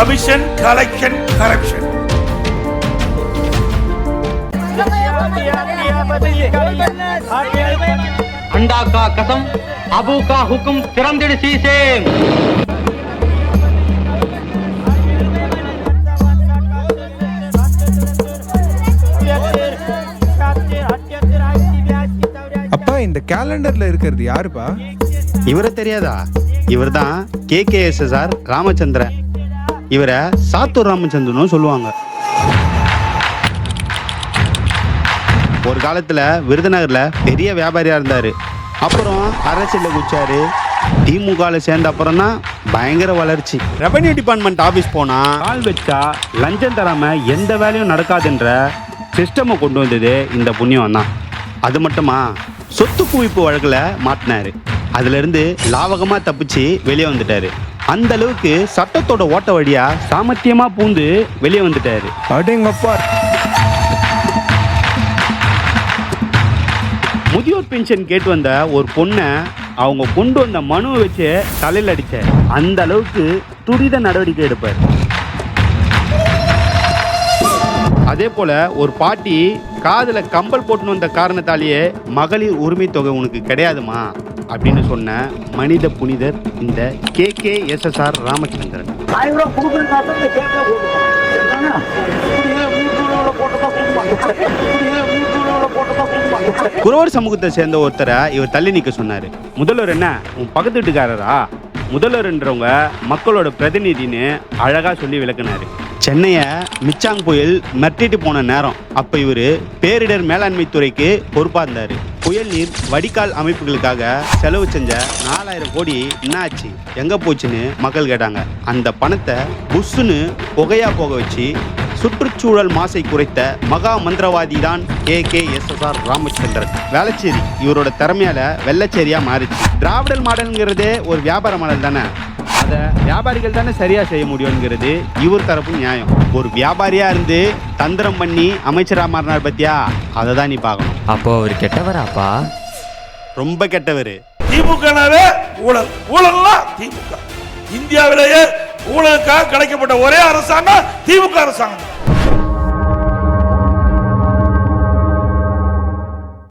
Commission, collection, corruption. अंडा का कसम अबू का हुक्म तिरंदिड़ शीशे. அப்பா இந்த கேலண்டர்ல இருக்கிறது யாருப்பா? இவரை தெரியாதா? இவர் தான் KKSSR ராமச்சந்திரன். இவரை சாத்தூர் ராமச்சந்திரனும் சொல்லுவாங்க. ஒரு காலத்துல விருதுநகர்ல பெரிய வியாபாரியா இருந்தாரு. அப்புறம் அரசியல்ல குச்சாரு. திமுகல சேர்ந்த அப்புறம் தான் பயங்கர வளர்ச்சி. ரெவன்யூ டிபார்ட்மெண்ட் ஆபீஸ் போனா கால் வச்சா லஞ்சம் தராம எந்த வேலையும் நடக்காதுன்ற சிஸ்டமை கொண்டு வந்தது இந்த புண்ணியம் தான். அது மட்டுமா, சொத்து குவிப்பு வழக்குல மாட்டினாரு. அதுல இருந்து லாவகமா தப்பிச்சு வெளியே வந்துட்டாரு. அந்த அளவுக்கு சட்டத்தோட ஓட்ட வழியா சாமர்த்தியமா பூந்து வெளியே வந்துட்டாரு. அடேங்கப்பா. முதியோர் பென்ஷன் கேட்டு வந்த ஒரு பொண்ணை அவங்க கொண்டு வந்த மனுவை வச்சு தலையில் அடிச்சார். அந்த அளவுக்கு துரித நடவடிக்கை எடுப்பார். அதே போல ஒரு பாட்டி காதுல கம்பல் போட்டுன்னு வந்த காரணத்தாலேயே மகளிர் உரிமை தொகை உனக்கு கிடையாதுமா அப்படின்னு சொன்ன மனித புனிதர் இந்த KKSSR ராமச்சந்திரன். குறவர் சமூகத்தை சேர்ந்த ஒருத்தரை இவர் தள்ளி நிற்க சொன்னாரு. முதல்வர் என்ன உன் பக்கத்து வீட்டுக்காரரா? முதல்வர்ன்றவங்க மக்களோட பிரதிநிதின்னு அழகா சொல்லி விளக்குனாரு. சென்னையை மிச்சாங் புயல் மிரட்டிட்டு போன நேரம். அப்ப இவரு பேரிடர் மேலாண்மை துறைக்கு பொறுப்பா இருந்தாரு. புயல் நீர் வடிகால் அமைப்புகளுக்காக செலவு செஞ்ச 4000 கோடி என்ன ஆச்சு, எங்க போச்சுன்னு மக்கள் கேட்டாங்க. அந்த பணத்தை புஷ்ஷுன்னு புகையா போக வச்சு சுற்றுச்சூழல் மாசை குறைத்த மகா மந்திரவாதி தான் KKSSR ராமச்சந்திரன். வேளச்சேரி இவரோட திறமையால வெள்ளச்சேரியா மாறிச்சு. டிராவிடல் மாடல்ங்கிறதே ஒரு வியாபார மாடல் தானே. அதை வியாபாரிகள் தானே சரியா செய்ய முடியும்ங்கிறது இவர் தரப்பு நியாயம். ஒரு வியாபாரியா இருந்து தந்திரம் பண்ணி அமைச்சரா மாறினார் பத்தியா, அதை தான் நீ பார்க்கணும். அப்போ அவர் கெட்டவராப்பா? ரொம்ப கெட்டவர். திமுகனாவே ஊழல், ஊழல்னா திமுக. இந்தியாவிலேயே ஊழலுக்காக கிடைக்கப்பட்ட ஒரே அரசாங்கம் திமுக அரசாங்கம்.